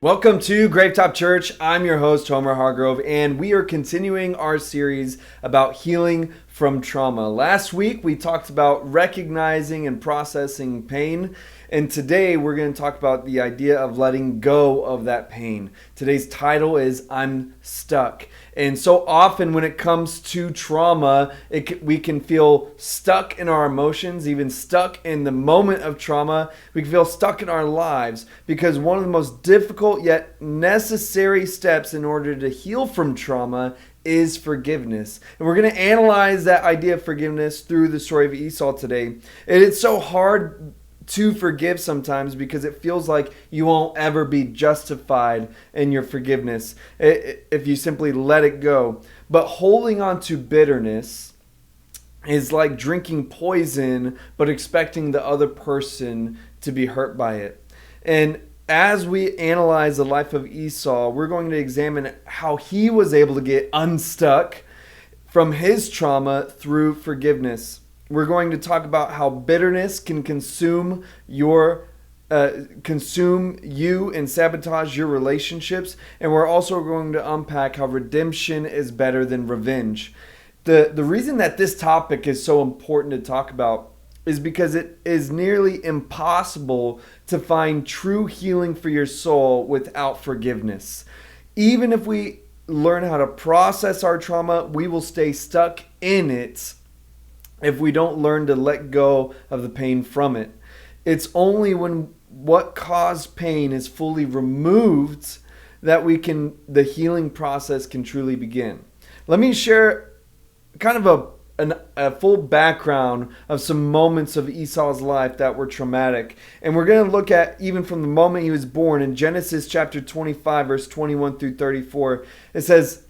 Welcome to Gravetop Church. I'm your host, Homer Hargrove, and we are continuing our series about healing from trauma. Last week, we talked about recognizing and processing pain, and today we're going to talk about the idea of letting go of that pain. Today's title is I'm Stuck. And so often when it comes to trauma, we can feel stuck in our emotions, even stuck in the moment of trauma. We can feel stuck in our lives because one of the most difficult yet necessary steps in order to heal from trauma is forgiveness. And we're going to analyze that idea of forgiveness through the story of Esau today. And it's so hard to forgive sometimes because it feels like you won't ever be justified in your forgiveness if you simply let it go. But holding on to bitterness is like drinking poison but expecting the other person to be hurt by it. And as we analyze the life of Esau, we're going to examine how he was able to get unstuck from his trauma through forgiveness. We're going to talk about how bitterness can consume you and sabotage your relationships. And we're also going to unpack how redemption is better than revenge. The reason that this topic is so important to talk about is because it is nearly impossible to find true healing for your soul without forgiveness. Even if we learn how to process our trauma, we will stay stuck in it if we don't learn to let go of the pain from it. It's only when what caused pain is fully removed that the healing process can truly begin. Let me share kind of a full background of some moments of Esau's life that were traumatic. And we're going to look at even from the moment he was born in Genesis chapter 25, verse 21 through 34. It says,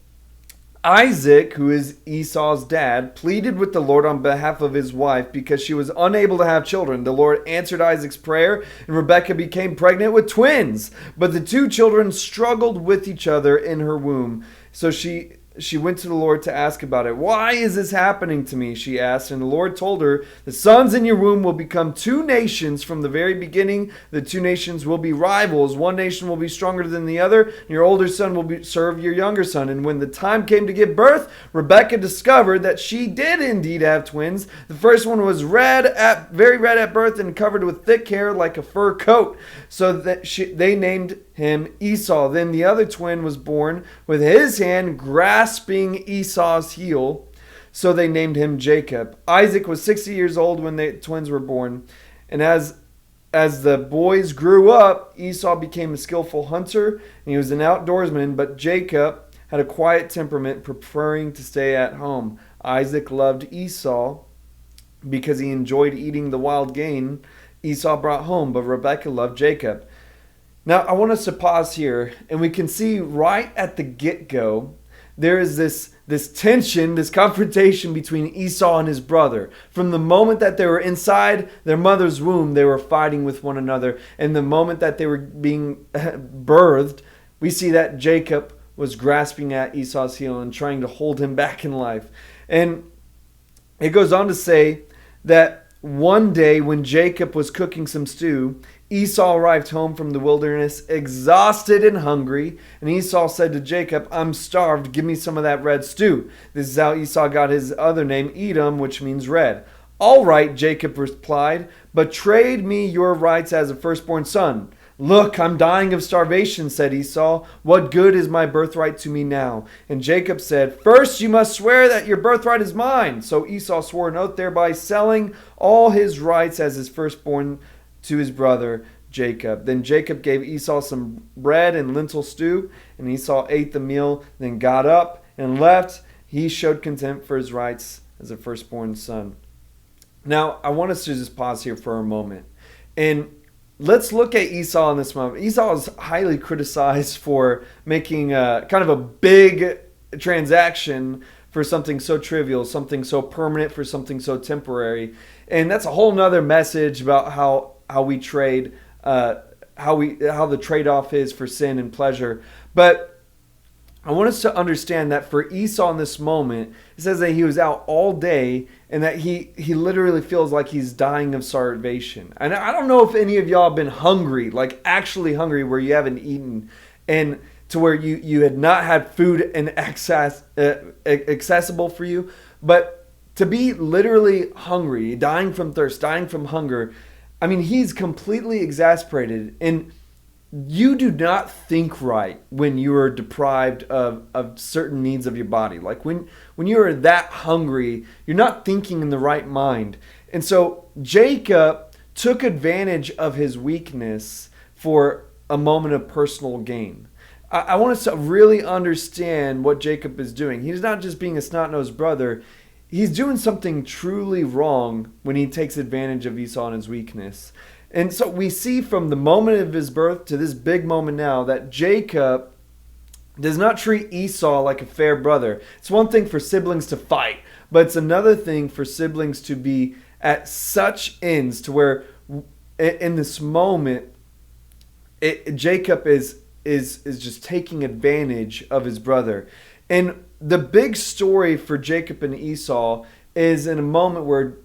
Isaac, who is Esau's dad, pleaded with the Lord on behalf of his wife because she was unable to have children. The Lord answered Isaac's prayer, and Rebekah became pregnant with twins. But the two children struggled with each other in her womb. So she went to the Lord to ask about it. Why is this happening to me? She asked. And the Lord told her, the sons in your womb will become two nations from the very beginning. The two nations will be rivals. One nation will be stronger than the other. And your older son will serve your younger son. And when the time came to give birth, Rebekah discovered that she did indeed have twins. The first one was very red at birth and covered with thick hair like a fur coat. So that they named him Esau. Then the other twin was born with his hand grasping Esau's heel. So they named him Jacob. Isaac was 60 years old when the twins were born. And as the boys grew up, Esau became a skillful hunter and he was an outdoorsman, but Jacob had a quiet temperament, preferring to stay at home. Isaac loved Esau because he enjoyed eating the wild game Esau brought home, but Rebekah loved Jacob. Now, I want us to pause here, and we can see right at the get-go, there is this tension, this confrontation between Esau and his brother. From the moment that they were inside their mother's womb, they were fighting with one another. And the moment that they were being birthed, we see that Jacob was grasping at Esau's heel and trying to hold him back in life. And it goes on to say that one day when Jacob was cooking some stew, Esau arrived home from the wilderness, exhausted and hungry. And Esau said to Jacob, I'm starved, give me some of that red stew. This is how Esau got his other name, Edom, which means red. All right, Jacob replied, but trade me your rights as a firstborn son. Look, I'm dying of starvation, said Esau. What good is my birthright to me now? And Jacob said, first you must swear that your birthright is mine. So Esau swore an oath, thereby selling all his rights as his firstborn to his brother Jacob. Then Jacob gave Esau some bread and lentil stew, and Esau ate the meal, then got up and left. He showed contempt for his rights as a firstborn son. Now, I want us to just pause here for a moment. And let's look at Esau in this moment. Esau is highly criticized for making kind of a big transaction for something so trivial, something so permanent for something so temporary. And that's a whole nother message about how we trade, how the trade-off is for sin and pleasure. But I want us to understand that for Esau in this moment, it says that he was out all day and that he literally feels like he's dying of starvation. And I don't know if any of y'all have been hungry, like actually hungry, where you haven't eaten and to where you had not had food in excess accessible for you, but to be literally hungry, dying from thirst, dying from hunger. I mean, he's completely exasperated, and you do not think right when you are deprived of certain needs of your body. Like when you are that hungry, you're not thinking in the right mind. And so Jacob took advantage of his weakness for a moment of personal gain. I want us to really understand what Jacob is doing. He's not just being a snot-nosed brother. He's doing something truly wrong when he takes advantage of Esau and his weakness. And so we see from the moment of his birth to this big moment now that Jacob does not treat Esau like a fair brother. It's one thing for siblings to fight, but it's another thing for siblings to be at such ends to where in this moment, Jacob is just taking advantage of his brother. And the big story for Jacob and Esau is in a moment where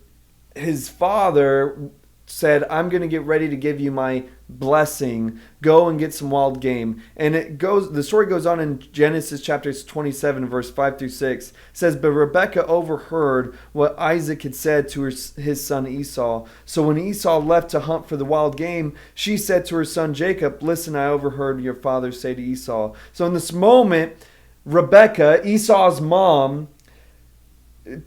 his father said, I'm going to get ready to give you my blessing. Go and get some wild game. And the story goes on in Genesis chapters 27, verse 5 through 6. It says, but Rebekah overheard what Isaac had said to his son Esau. So when Esau left to hunt for the wild game, she said to her son Jacob, listen, I overheard your father say to Esau. So in this moment, Rebekah, Esau's mom,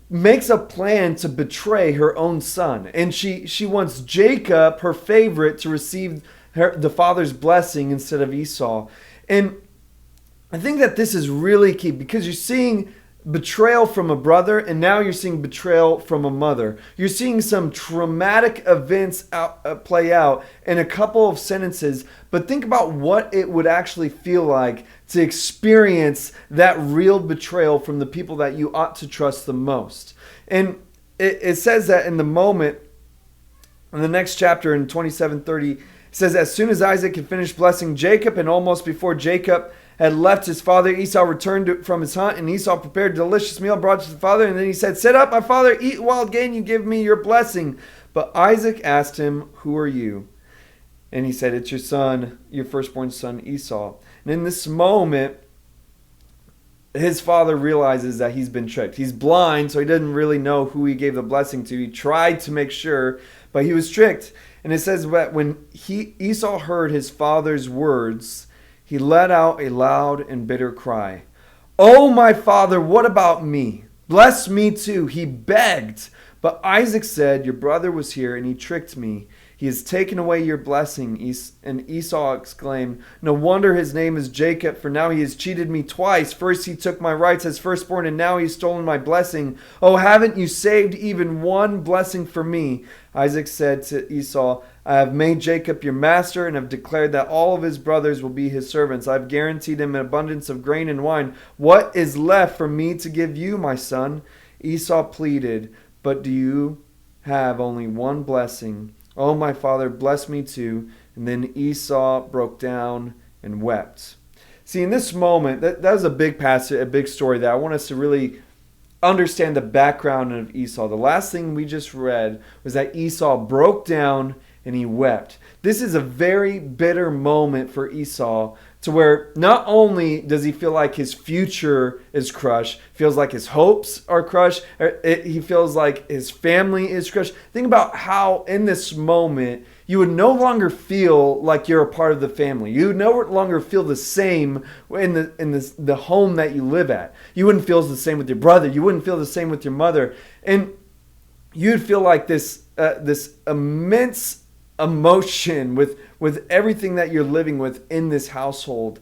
makes a plan to betray her own son. And she wants Jacob, her favorite, to receive the father's blessing instead of Esau. And I think that this is really key because you're seeing betrayal from a brother, and now you're seeing betrayal from a mother. You're seeing some traumatic events play out in a couple of sentences, but think about what it would actually feel like to experience that real betrayal from the people that you ought to trust the most. And it says that in the moment, in the next chapter in 27:30, it says, as soon as Isaac had finished blessing Jacob, and almost before Jacob had left his father, Esau returned from his hunt, and Esau prepared a delicious meal, brought it to the father, and then he said, sit up, my father, eat wild game, you give me your blessing. But Isaac asked him, who are you? And he said, it's your son, your firstborn son Esau. And in this moment, his father realizes that he's been tricked. He's blind, so he doesn't really know who he gave the blessing to. He tried to make sure, but he was tricked. And it says that when Esau heard his father's words, he let out a loud and bitter cry. Oh, my father, what about me? Bless me too, he begged. But Isaac said, your brother was here and he tricked me. He has taken away your blessing. And Esau exclaimed, no wonder his name is Jacob, for now he has cheated me twice. First he took my rights as firstborn, and now he has stolen my blessing. Oh, haven't you saved even one blessing for me? Isaac said to Esau, I have made Jacob your master and have declared that all of his brothers will be his servants. I have guaranteed him an abundance of grain and wine. What is left for me to give you, my son? Esau pleaded, but do you have only one blessing? Oh, my father, bless me too. And then Esau broke down and wept. See, in this moment, that was a big passage, a big story that I want us to really understand the background of Esau. The last thing we just read was that Esau broke down and he wept. This is a very bitter moment for Esau, to where not only does he feel like his future is crushed, feels like his hopes are crushed, he feels like his family is crushed. Think about how in this moment you would no longer feel like you're a part of the family. You would no longer feel the same in the home that you live at. You wouldn't feel the same with your brother. You wouldn't feel the same with your mother. And you'd feel like this immense emotion with everything that you're living with in this household.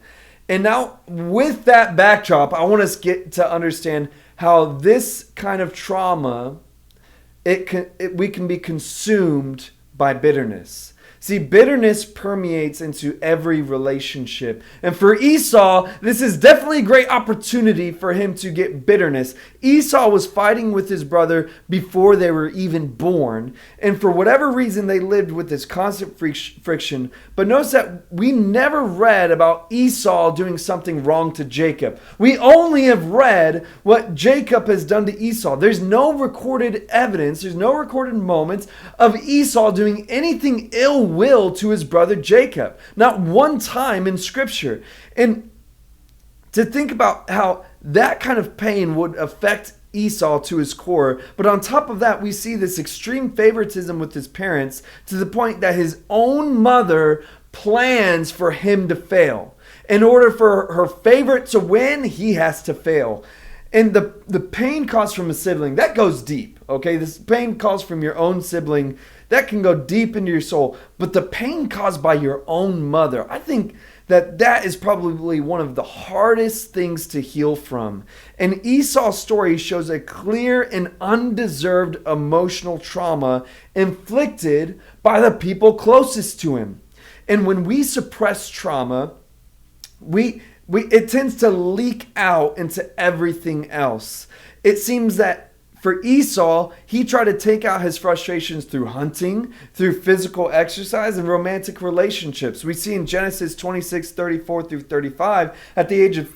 And now with that backdrop, I want us to understand how this kind of trauma, we can be consumed by bitterness. See, bitterness permeates into every relationship. And for Esau, this is definitely a great opportunity for him to get bitterness. Esau was fighting with his brother before they were even born. And for whatever reason, they lived with this constant friction. But notice that we never read about Esau doing something wrong to Jacob. We only have read what Jacob has done to Esau. There's no recorded evidence, there's no recorded moments of Esau doing anything ill ill will to his brother Jacob. Not one time in Scripture. And to think about how that kind of pain would affect Esau to his core. But on top of that, we see this extreme favoritism with his parents to the point that his own mother plans for him to fail. In order for her favorite to win, he has to fail. And the pain caused from a sibling, that goes deep, okay? This pain caused from your own sibling, that can go deep into your soul. But the pain caused by your own mother, I think that is probably one of the hardest things to heal from. And Esau's story shows a clear and undeserved emotional trauma inflicted by the people closest to him. And when we suppress trauma, it tends to leak out into everything else. It seems that for Esau, he tried to take out his frustrations through hunting, through physical exercise, and romantic relationships. We see in Genesis 26:34 through 35, at the age of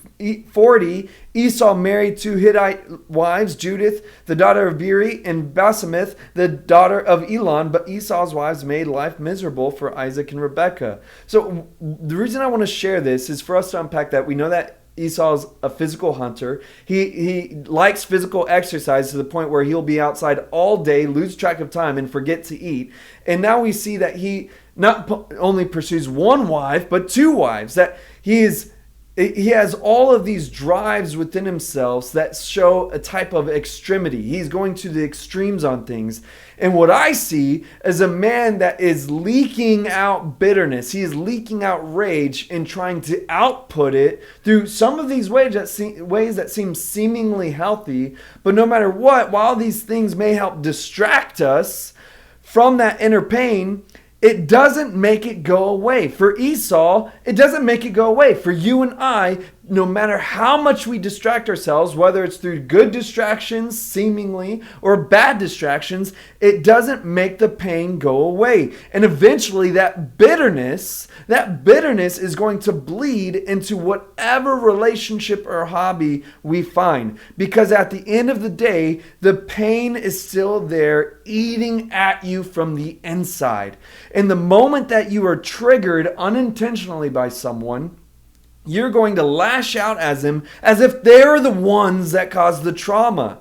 40, Esau married two Hittite wives, Judith, the daughter of Beeri, and Basemath, the daughter of Elon. But Esau's wives made life miserable for Isaac and Rebekah. So the reason I want to share this is for us to unpack that. We know that Esau's a physical hunter. He likes physical exercise to the point where he'll be outside all day, lose track of time, and forget to eat. And now we see that he not only pursues one wife, but two wives. That he has all of these drives within himself that show a type of extremity. He's going to the extremes on things. And what I see is a man that is leaking out bitterness. He is leaking out rage and trying to output it through some of these ways that seem seemingly healthy. But no matter what, while these things may help distract us from that inner pain, it doesn't make it go away. For Esau, it doesn't make it go away. For you and I, no matter how much we distract ourselves, whether it's through good distractions, seemingly, or bad distractions, it doesn't make the pain go away. And eventually that bitterness is going to bleed into whatever relationship or hobby we find. Because at the end of the day, the pain is still there, eating at you from the inside. And the moment that you are triggered unintentionally by someone, you're going to lash out at them as if they're the ones that caused the trauma.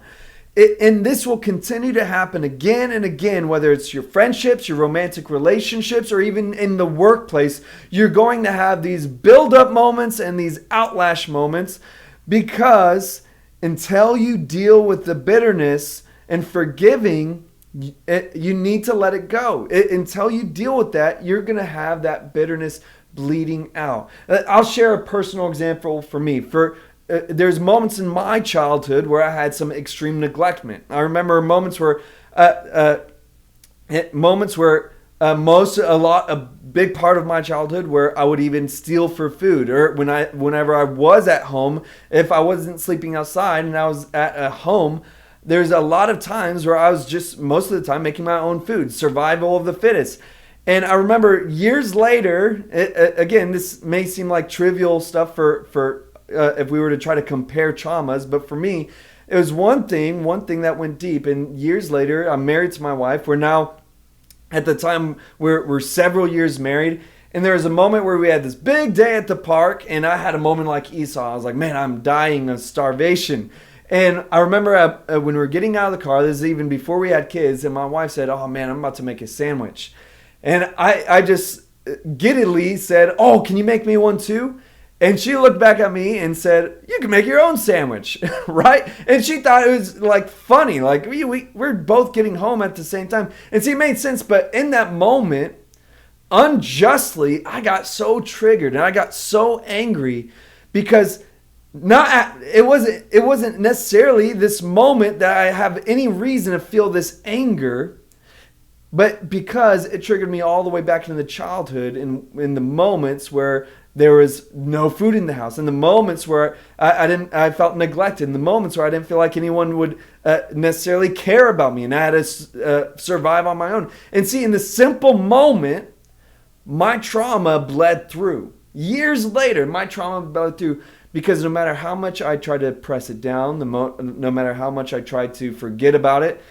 And this will continue to happen again and again, whether it's your friendships, your romantic relationships, or even in the workplace. You're going to have these build-up moments and these outlash moments, because until you deal with the bitterness and forgiving, you need to let it go. Until you deal with that, you're going to have that bitterness bleeding out. I'll share a personal example for me. There's moments in my childhood where I had some extreme neglectment. I remember moments where a big part of my childhood where I would even steal for food, or whenever I was at home, if I wasn't sleeping outside and I was at home, there's a lot of times where I was just most of the time making my own food, survival of the fittest. And I remember years later, again, this may seem like trivial stuff for if we were to try to compare traumas, but for me, it was one thing that went deep. And years later, I'm married to my wife. We're now, at the time, we're several years married. And there was a moment where we had this big day at the park, and I had a moment like Esau. I was like, man, I'm dying of starvation. And I remember when we were getting out of the car, this is even before we had kids, and my wife said, oh man, I'm about to make a sandwich. And I just giddily said, oh, can you make me one too? And she looked back at me and said, you can make your own sandwich, right? And she thought it was like funny, like we're both getting home at the same time. And see, it made sense, but in that moment, unjustly, I got so triggered and I got so angry because it wasn't necessarily this moment that I have any reason to feel this anger, but because it triggered me all the way back into the childhood in the moments where there was no food in the house, in the moments where I felt neglected, in the moments where I didn't feel like anyone would necessarily care about me, and I had to survive on my own. And see, in the simple moment, my trauma bled through. Years later, my trauma bled through, because no matter how much I tried to press it down, no matter how much I tried to forget about it,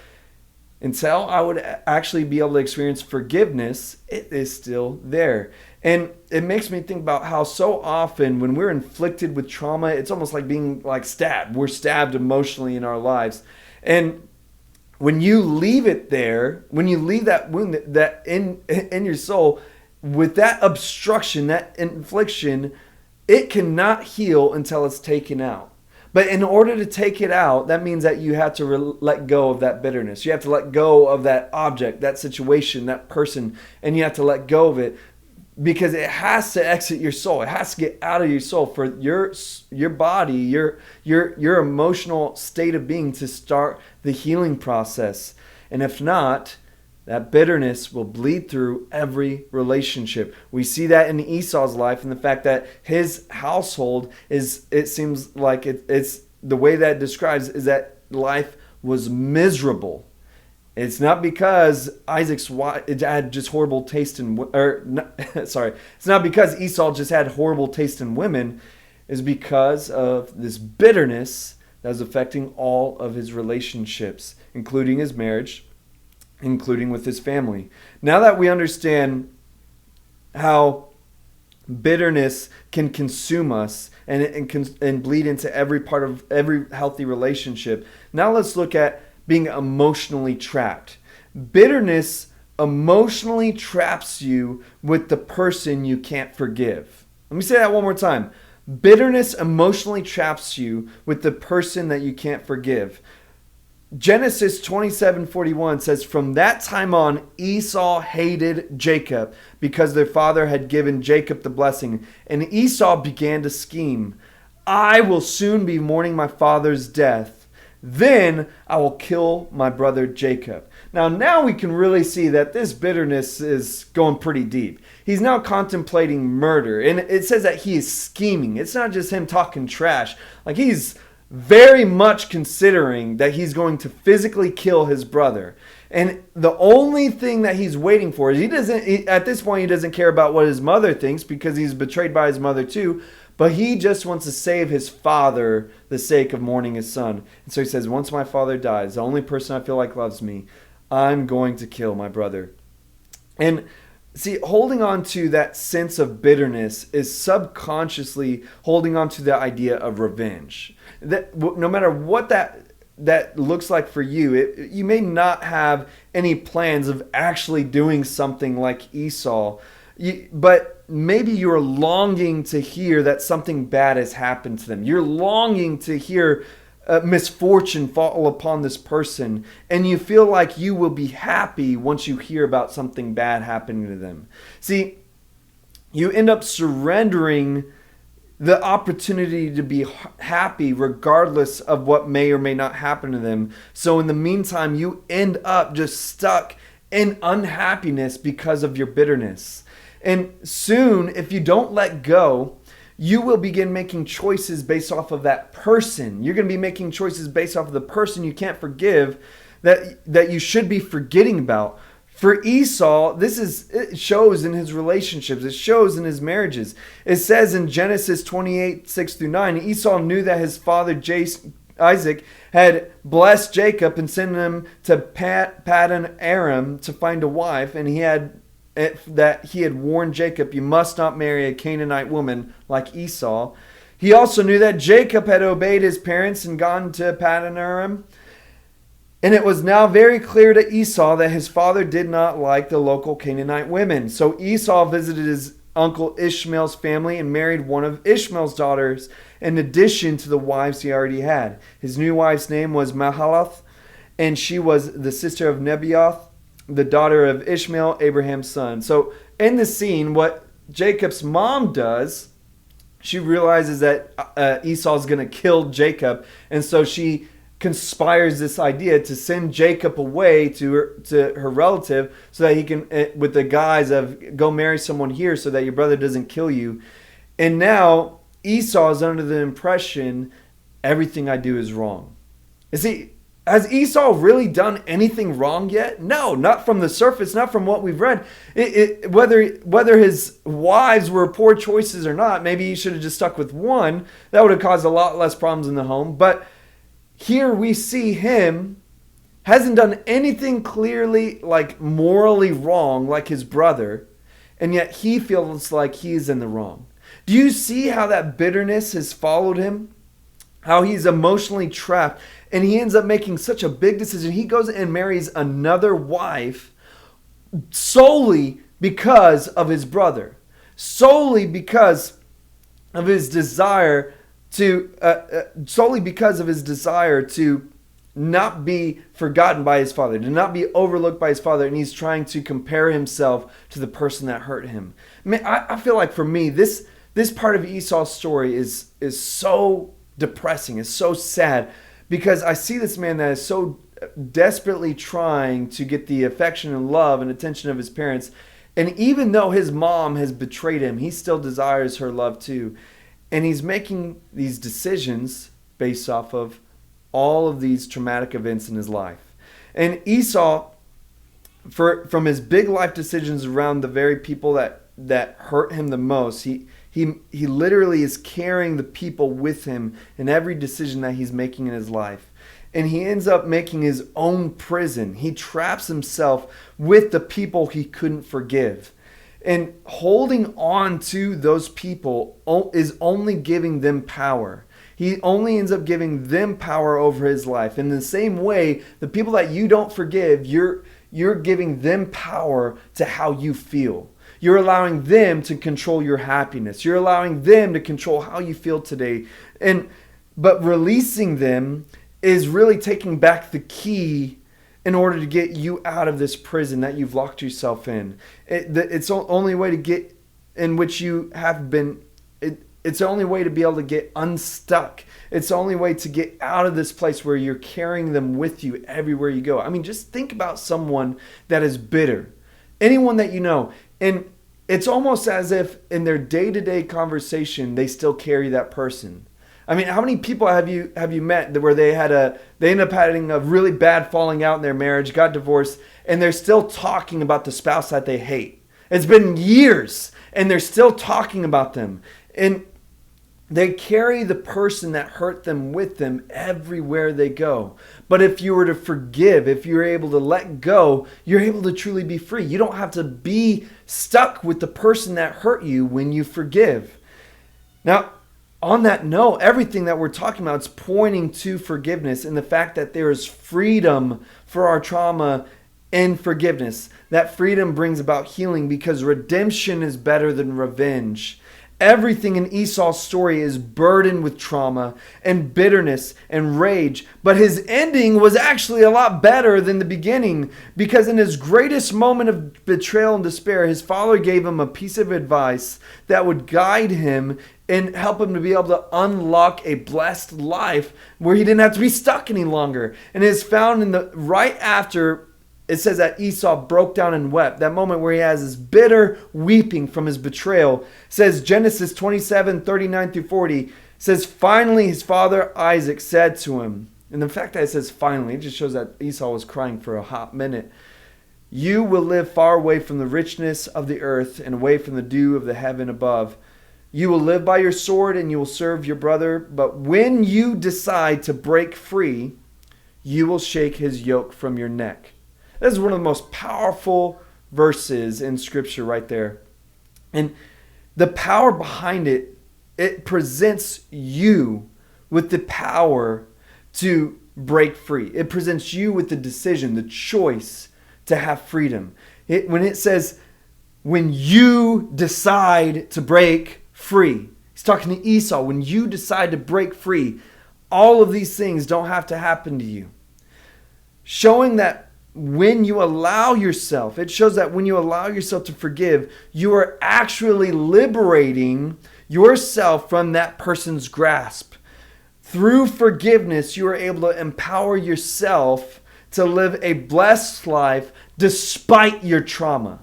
Until I would actually be able to experience forgiveness, it is still there. And it makes me think about how so often when we're inflicted with trauma, it's almost like being like stabbed. We're stabbed emotionally in our lives. And when you leave it there, when you leave that wound that in your soul, with that obstruction, that infliction, it cannot heal until it's taken out. But in order to take it out, that means that you have to let go of that bitterness. You have to let go of that object, that situation, that person, and you have to let go of it because it has to exit your soul. It has to get out of your soul for your body, your emotional state of being to start the healing process. And if not, that bitterness will bleed through every relationship. We see that in Esau's life, and the fact that his household it seems like it's the way that it describes is that life was miserable. It's not because Isaac's wife had just horrible taste in, it's not because Esau just had horrible taste in women. It's because of this bitterness that was affecting all of his relationships, including his marriage, including with his family. Now that we understand how bitterness can consume us and bleed into every part of every healthy relationship, now let's look at being emotionally trapped. Bitterness emotionally traps you with the person you can't forgive. Let me say that one more time. Bitterness emotionally traps you with the person that you can't forgive. Genesis 27:41 says, "From that time on, Esau hated Jacob because their father had given Jacob the blessing. And Esau began to scheme, 'I will soon be mourning my father's death. Then I will kill my brother Jacob.'" Now we can really see that this bitterness is going pretty deep. He's now contemplating murder. And it says that he is scheming. It's not just him talking trash. Like, he's very much considering that he's going to physically kill his brother. And the only thing that he's waiting for is at this point, he doesn't care about what his mother thinks because he's betrayed by his mother too. But he just wants to save his father the sake of mourning his son. And so he says, once my father dies, the only person I feel like loves me, I'm going to kill my brother. And see, holding on to that sense of bitterness is subconsciously holding on to the idea of revenge. That no matter what that looks like for you, you may not have any plans of actually doing something like Esau, but maybe you're longing to hear that something bad has happened to them. You're longing to hear misfortune fall upon this person, and you feel like you will be happy once you hear about something bad happening to them. See, you end up surrendering the opportunity to be happy regardless of what may or may not happen to them. So in the meantime, you end up just stuck in unhappiness because of your bitterness. And soon, if you don't let go, you will begin making choices based off of that person. You're going to be making choices based off of the person you can't forgive that you should be forgetting about. For Esau, it shows in his relationships. It shows in his marriages. It says in Genesis 28:6-9, Esau knew that his father Isaac had blessed Jacob and sent him to Paddan Aram to find a wife, and he had warned Jacob, "You must not marry a Canaanite woman like Esau." He also knew that Jacob had obeyed his parents and gone to Paddan Aram. And it was now very clear to Esau that his father did not like the local Canaanite women. So Esau visited his uncle Ishmael's family and married one of Ishmael's daughters in addition to the wives he already had. His new wife's name was Mahalath, and she was the sister of Nebaioth, the daughter of Ishmael, Abraham's son. So in the scene, what Jacob's mom does, she realizes that Esau's going to kill Jacob, and so she conspires this idea to send Jacob away to her relative so that he can, with the guise of, go marry someone here so that your brother doesn't kill you. And now Esau is under the impression everything I do is wrong. You see, has Esau really done anything wrong yet? No, not from the surface, not from what we've read. Whether his wives were poor choices or not, maybe he should have just stuck with one. That would have caused a lot less problems in the home. But here we see him hasn't done anything clearly like morally wrong like his brother, and yet he feels like he's in the wrong. Do you see how that bitterness has followed him? How he's emotionally trapped, and he ends up making such a big decision. He goes and marries another wife solely because of his brother, solely because of his desire to not be forgotten by his father, to not be overlooked by his father, and he's trying to compare himself to the person that hurt him. Man, I feel like for me, this part of Esau's story is so depressing, it's so sad, because I see this man that is so desperately trying to get the affection and love and attention of his parents, and even though his mom has betrayed him, he still desires her love too, and he's making these decisions based off of all of these traumatic events in his life. And Esau, from his big life decisions around the very people that hurt him the most, he literally is carrying the people with him in every decision that he's making in his life. And he ends up making his own prison. He traps himself with the people he couldn't forgive. And holding on to those people is only giving them power. He only ends up giving them power over his life. In the same way, the people that you don't forgive, you're giving them power to how you feel. You're allowing them to control your happiness. You're allowing them to control how you feel today. But releasing them is really taking back the key in order to get you out of this prison that you've locked yourself in. It's the only way to get in which you have been. It's the only way to be able to get unstuck. It's the only way to get out of this place where you're carrying them with you everywhere you go. I mean, just think about someone that is bitter. Anyone that you know. And it's almost as if in their day-to-day conversation, they still carry that person. I mean, how many people have you met where they end up having a really bad falling out in their marriage, got divorced, and they're still talking about the spouse that they hate? It's been years, and they're still talking about them. And they carry the person that hurt them with them everywhere they go. But if you were to forgive, if you're able to let go, you're able to truly be free. You don't have to be stuck with the person that hurt you when you forgive. Now, on that note, everything that we're talking about is pointing to forgiveness and the fact that there is freedom for our trauma in forgiveness. That freedom brings about healing because redemption is better than revenge. Everything in Esau's story is burdened with trauma and bitterness and rage, but his ending was actually a lot better than the beginning because in his greatest moment of betrayal and despair, his father gave him a piece of advice that would guide him and help him to be able to unlock a blessed life where he didn't have to be stuck any longer. And it is found in the right after. It says that Esau broke down and wept. That moment where he has this bitter weeping from his betrayal. It says Genesis 27:39-40 says, finally his father Isaac said to him, and the fact that it says finally, it just shows that Esau was crying for a hot minute. You will live far away from the richness of the earth and away from the dew of the heaven above. You will live by your sword and you will serve your brother. But when you decide to break free, you will shake his yoke from your neck. This is one of the most powerful verses in Scripture right there. And the power behind it, it presents you with the power to break free. It presents you with the decision, the choice to have freedom. When it says, when you decide to break free, he's talking to Esau. When you decide to break free, all of these things don't have to happen to you. Showing that when you allow yourself, it shows that when you allow yourself to forgive, you are actually liberating yourself from that person's grasp. Through forgiveness, you are able to empower yourself to live a blessed life despite your trauma.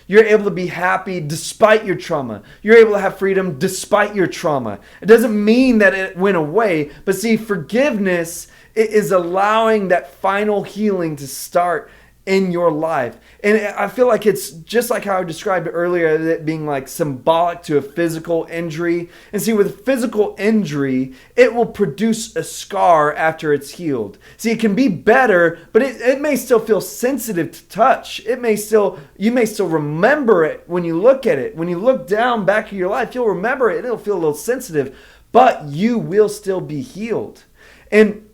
You're able to be happy despite your trauma. You're able to have freedom despite your trauma. It doesn't mean that it went away, but see, forgiveness is allowing that final healing to start in your life. And I feel like it's just like how I described it earlier, it being like symbolic to a physical injury. And see, with physical injury, it will produce a scar after it's healed. See, it can be better, but it may still feel sensitive to touch. You may still remember it when you look at it. When you look down back of your life, you'll remember it. It'll feel a little sensitive, but you will still be healed. And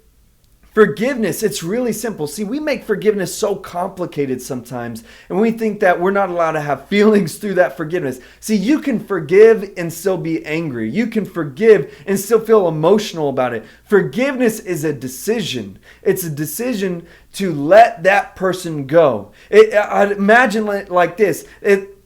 forgiveness, it's really simple. See, we make forgiveness so complicated sometimes, and we think that we're not allowed to have feelings through that forgiveness. See, you can forgive and still be angry. You can forgive and still feel emotional about it. Forgiveness is a decision. It's a decision to let that person go. I'd imagine it like this.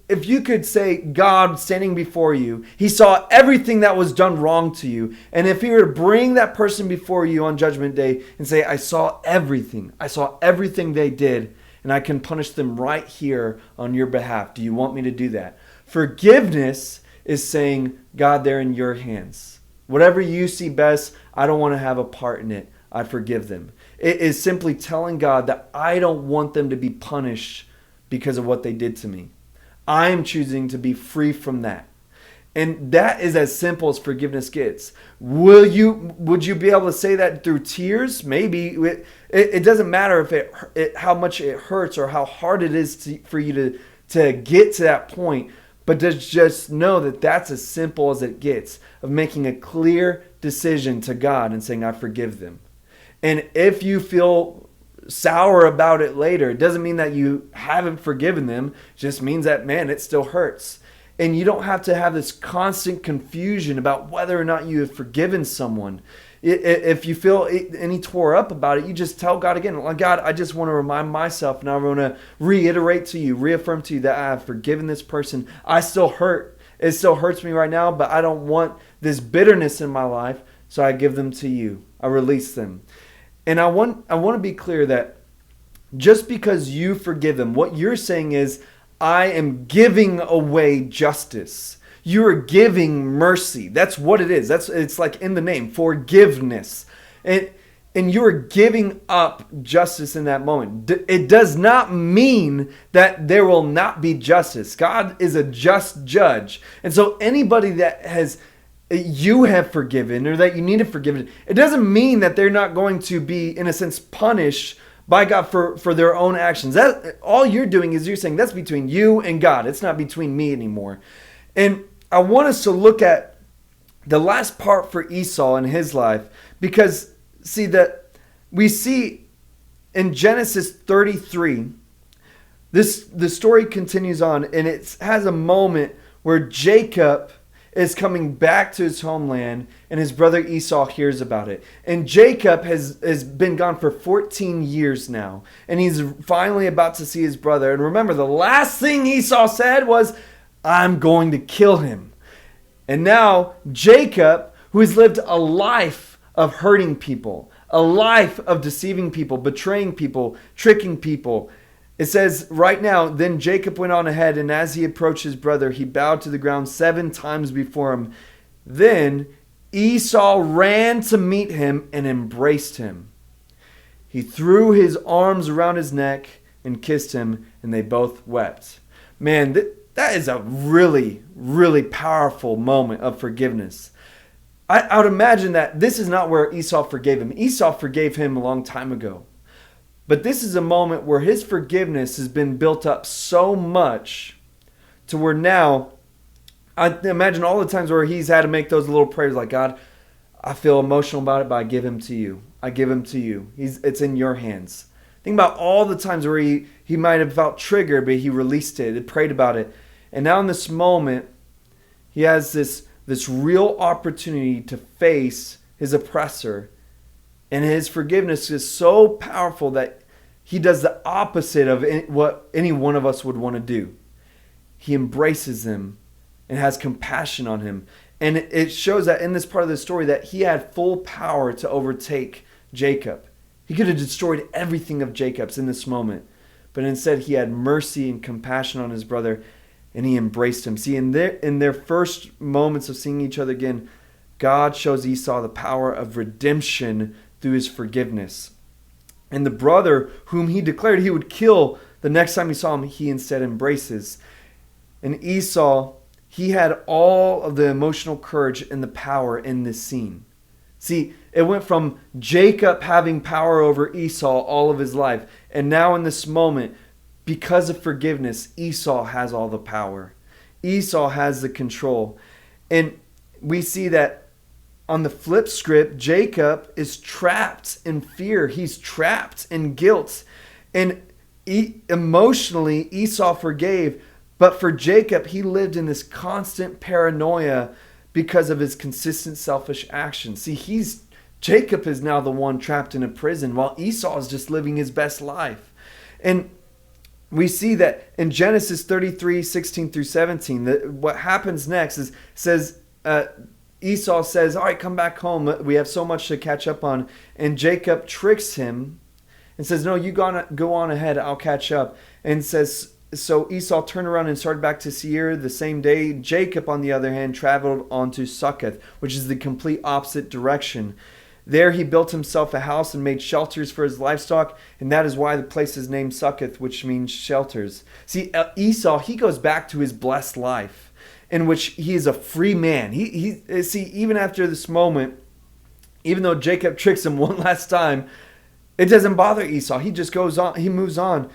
If you could say God standing before you, he saw everything that was done wrong to you. And if he were to bring that person before you on Judgment Day and say, I saw everything they did, and I can punish them right here on your behalf. Do you want me to do that? Forgiveness is saying, God, they're in your hands. Whatever you see best, I don't want to have a part in it. I forgive them. It is simply telling God that I don't want them to be punished because of what they did to me. I'm choosing to be free from that. And that is as simple as forgiveness gets. Would you be able to say that through tears? Maybe. It doesn't matter if how much it hurts or how hard it is for you to get to that point. But just know that that's as simple as it gets, of making a clear decision to God and saying, I forgive them. And if you feel sour about it later, it doesn't mean that you haven't forgiven them. It just means that, man, it still hurts. And you don't have to have this constant confusion about whether or not you have forgiven someone. If you feel any tore up about it, you just tell God again, like, God, I just want to remind myself, and I want to reiterate to you, reaffirm to you that I have forgiven this person. I still hurt. It still hurts me right now, but I don't want this bitterness in my life, so I give them to you. I release them. And I want to be clear that just because you forgive them, what you're saying is, I am giving away justice. You are giving mercy. That's what it is. It's like in the name, forgiveness. And you are giving up justice in that moment. It does not mean that there will not be justice. God is a just judge. And so anybody that you have forgiven or that you need to forgive, it doesn't mean that they're not going to be, in a sense, punished by God for their own actions. That all you're doing is you're saying that's between you and God. It's not between me anymore. And I want us to look at the last part for Esau in his life, because see that we see in Genesis 33, the story continues on, and it has a moment where Jacob is coming back to his homeland, and his brother Esau hears about it. And Jacob has been gone for 14 years now, and he's finally about to see his brother. And remember, the last thing Esau said was, I'm going to kill him. And now Jacob, who has lived a life of hurting people, a life of deceiving people, betraying people, tricking people, it says right now, then Jacob went on ahead, and as he approached his brother, he bowed to the ground 7 times before him. Then Esau ran to meet him and embraced him. He threw his arms around his neck and kissed him, and they both wept. Man, that is a really, really powerful moment of forgiveness. I would imagine that this is not where Esau forgave him. Esau forgave him a long time ago. But this is a moment where his forgiveness has been built up so much to where now, I imagine all the times where he's had to make those little prayers like, God, I feel emotional about it, but I give him to you. I give him to you. It's in your hands. Think about all the times where he might have felt triggered, but he released it, he prayed about it. And now in this moment, he has this real opportunity to face his oppressor. And his forgiveness is so powerful that he does the opposite of what any one of us would want to do. He embraces him and has compassion on him. And it shows that in this part of the story that he had full power to overtake Jacob. He could have destroyed everything of Jacob's in this moment. But instead he had mercy and compassion on his brother, and he embraced him. See, in their first moments of seeing each other again, God shows Esau the power of redemption through his forgiveness. And the brother whom he declared he would kill the next time he saw him, he instead embraces. And Esau, he had all of the emotional courage and the power in this scene. See, it went from Jacob having power over Esau all of his life, and now in this moment, because of forgiveness, Esau has all the power. Esau has the control. And we see that on the flip script, Jacob is trapped in fear. He's trapped in guilt. And emotionally, Esau forgave. But for Jacob, he lived in this constant paranoia because of his consistent selfish actions. See, Jacob is now the one trapped in a prison while Esau is just living his best life. And we see that in Genesis 33, 16 through 17, that what happens next is Esau says, all right, come back home. We have so much to catch up on. And Jacob tricks him and says, no, you go on ahead. I'll catch up. And says, so Esau turned around and started back to Seir the same day. Jacob, on the other hand, traveled on to Succoth, which is the complete opposite direction. There he built himself a house and made shelters for his livestock, and that is why the place is named Succoth, which means shelters. See, Esau, he goes back to his blessed life, in which he is a free man. See, even after this moment, even though Jacob tricks him one last time, it doesn't bother Esau. He just goes on, he moves on.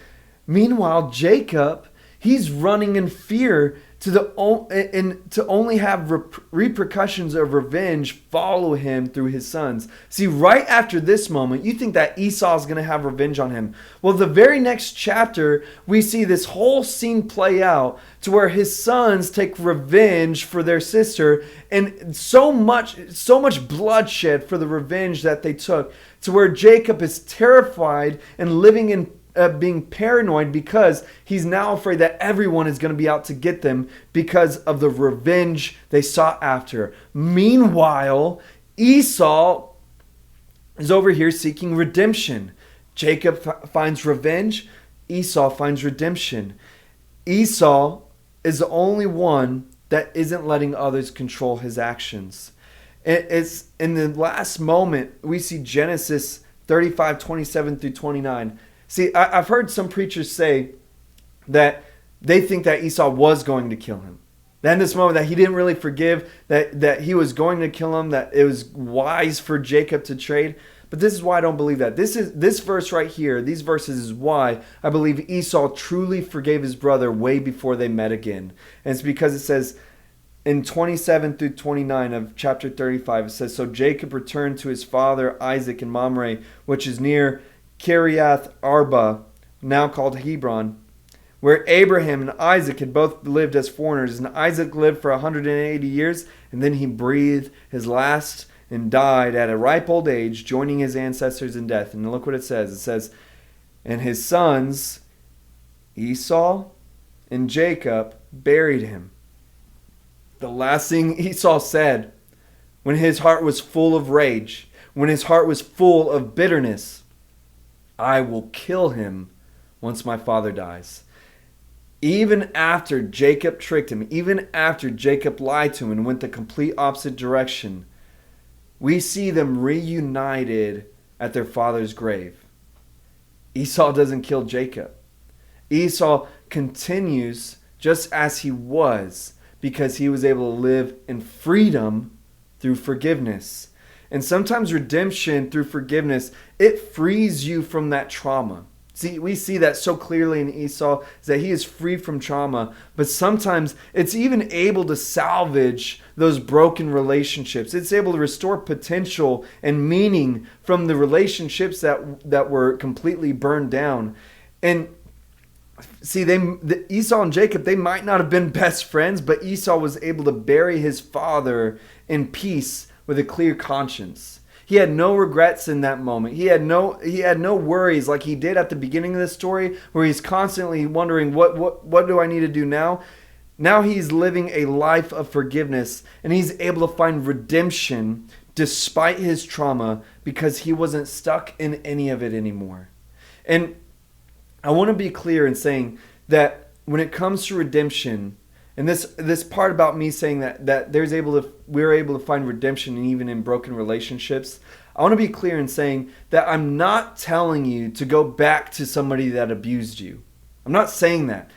Meanwhile, Jacob, he's running in fear to only have repercussions of revenge follow him through his sons. See, right after this moment, you think that Esau is going to have revenge on him. Well, the very next chapter, we see this whole scene play out to where his sons take revenge for their sister, and so much bloodshed for the revenge that they took, to where Jacob is terrified and living in being paranoid because he's now afraid that everyone is going to be out to get them because of the revenge they sought after. Meanwhile, Esau is over here seeking redemption. Jacob finds revenge. Esau finds redemption. Esau is the only one that isn't letting others control his actions. It's in the last moment, we see Genesis 35, 27 through 29. See, I've heard some preachers say that they think that Esau was going to kill him. That in this moment that he didn't really forgive, that he was going to kill him, that it was wise for Jacob to trade. But this is why I don't believe that. This verse right here, these verses is why I believe Esau truly forgave his brother way before they met again. And it's because it says in 27 through 29 of chapter 35, it says, so Jacob returned to his father Isaac in Mamre, which is near Kiriath Arba, now called Hebron, where Abraham and Isaac had both lived as foreigners. And Isaac lived for 180 years, and then he breathed his last and died at a ripe old age, joining his ancestors in death. And look what it says. It says, and his sons, Esau and Jacob, buried him. The last thing Esau said when his heart was full of rage, when his heart was full of bitterness, I will kill him once my father dies. Even after Jacob tricked him, even after Jacob lied to him and went the complete opposite direction, we see them reunited at their father's grave. Esau doesn't kill Jacob. Esau continues just as he was because he was able to live in freedom through forgiveness. And sometimes redemption through forgiveness, it frees you from that trauma. See, we see that so clearly in Esau, is that he is free from trauma. But sometimes it's even able to salvage those broken relationships. It's able to restore potential and meaning from the relationships that were completely burned down. And see, Esau and Jacob, they might not have been best friends, but Esau was able to bury his father in peace with a clear conscience. He had no regrets in that moment. He had no worries like he did at the beginning of the story, where he's constantly wondering, what do I need to do now? Now he's living a life of forgiveness, and he's able to find redemption despite his trauma because he wasn't stuck in any of it anymore. And I want to be clear in saying that when it comes to redemption, and this part about me saying that we're able to find redemption even in broken relationships, I want to be clear in saying that I'm not telling you to go back to somebody that abused you. I'm not saying that.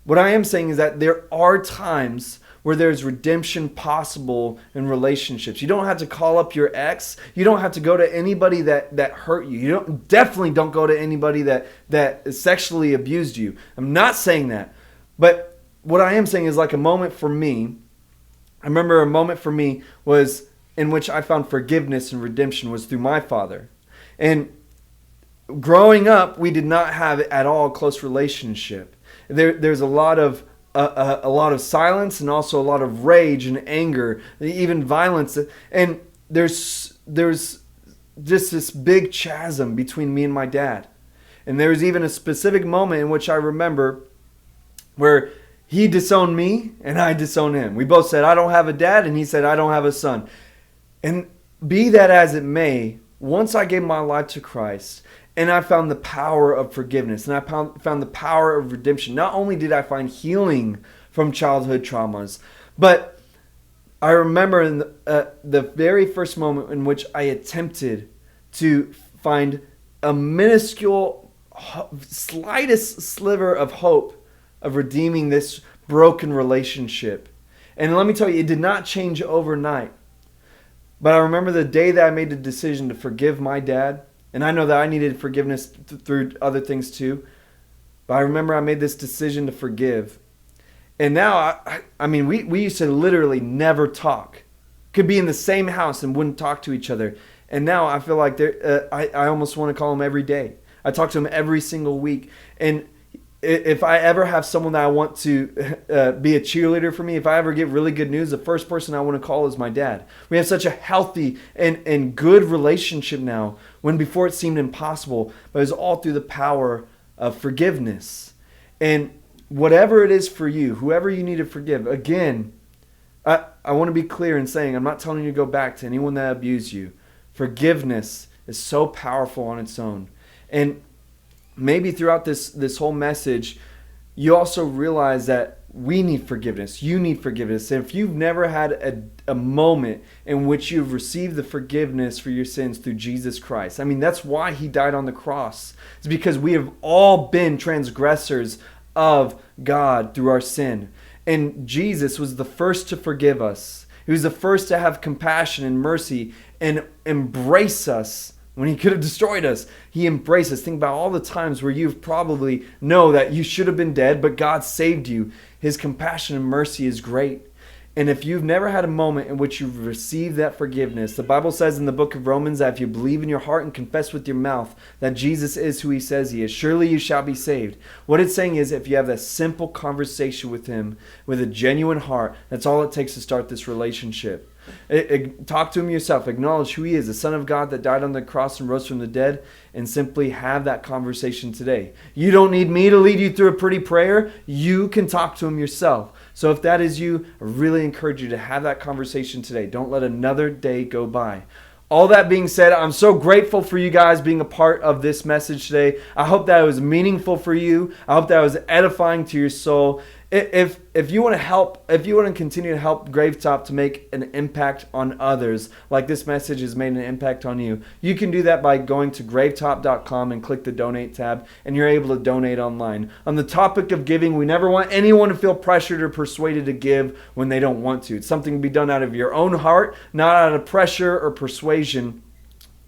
What I am saying is that there are times where there's redemption possible in relationships. You don't have to call up your ex. You don't have to go to anybody that hurt you. Definitely don't go to anybody that sexually abused you. I'm not saying that. But what I am saying is like a moment for me. I remember a moment for me was in which I found forgiveness and redemption was through my father. And growing up, we did not have at all a close relationship. There's a lot of silence and also a lot of rage and anger, even violence. And there's just this big chasm between me and my dad. And there was even a specific moment in which I remember where he disowned me and I disowned him. We both said, I don't have a dad, and he said, I don't have a son. And be that as it may, once I gave my life to Christ and I found the power of forgiveness and I found the power of redemption, not only did I find healing from childhood traumas, but I remember in the very first moment in which I attempted to find a minuscule, slightest sliver of hope of redeeming this broken relationship. And let me tell you, it did not change overnight. But I remember the day that I made the decision to forgive my dad, and I know that I needed forgiveness through other things too. But I remember I made this decision to forgive. And now, I mean, we used to literally never talk. Could be in the same house and wouldn't talk to each other. And now I feel like I almost want to call him every day. I talk to him every single week. And if I ever have someone that I want to be a cheerleader for me, if I ever get really good news, the first person I want to call is my dad. We have such a healthy and good relationship now, when before it seemed impossible, but it's all through the power of forgiveness. And whatever it is for you, whoever you need to forgive, again, I want to be clear in saying, I'm not telling you to go back to anyone that abused you. Forgiveness is so powerful on its own. And maybe throughout this whole message, you also realize that we need forgiveness. You need forgiveness. And if you've never had a moment in which you've received the forgiveness for your sins through Jesus Christ, I mean, that's why he died on the cross. It's because we have all been transgressors of God through our sin. And Jesus was the first to forgive us. He was the first to have compassion and mercy and embrace us. When he could have destroyed us, he embraced us. Think about all the times where you've probably know that you should have been dead, but God saved you. His compassion and mercy is great. And if you've never had a moment in which you've received that forgiveness, the Bible says in the book of Romans that if you believe in your heart and confess with your mouth that Jesus is who he says he is, surely you shall be saved. What it's saying is if you have that simple conversation with him with a genuine heart, that's all it takes to start this relationship. Talk to him yourself. Acknowledge who he is, the Son of God that died on the cross and rose from the dead, and simply have that conversation today. You don't need me to lead you through a pretty prayer. You can talk to him yourself. So if that is you, I really encourage you to have that conversation today. Don't let another day go by. All that being said, I'm so grateful for you guys being a part of this message today. I hope that it was meaningful for you. I hope that it was edifying to your soul. If you want to help, if you want to continue to help Gravetop to make an impact on others, like this message has made an impact on you, you can do that by going to gravetop.com and click the donate tab, and you're able to donate online. On the topic of giving, we never want anyone to feel pressured or persuaded to give when they don't want to. It's something to be done out of your own heart, not out of pressure or persuasion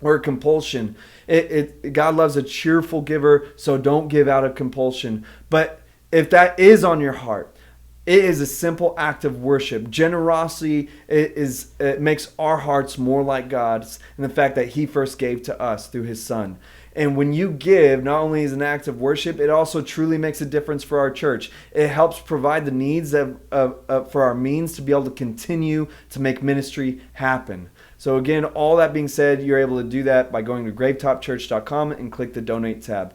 or compulsion. God loves a cheerful giver, so don't give out of compulsion. But if that is on your heart, it is a simple act of worship. Generosity it makes our hearts more like God's, and the fact that he first gave to us through his son. And when you give, not only is an act of worship, it also truly makes a difference for our church. It helps provide the needs for our means to be able to continue to make ministry happen. So again, all that being said, you're able to do that by going to gravetopchurch.com and click the donate tab.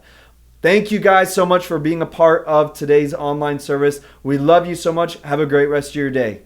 Thank you guys so much for being a part of today's online service. We love you so much. Have a great rest of your day.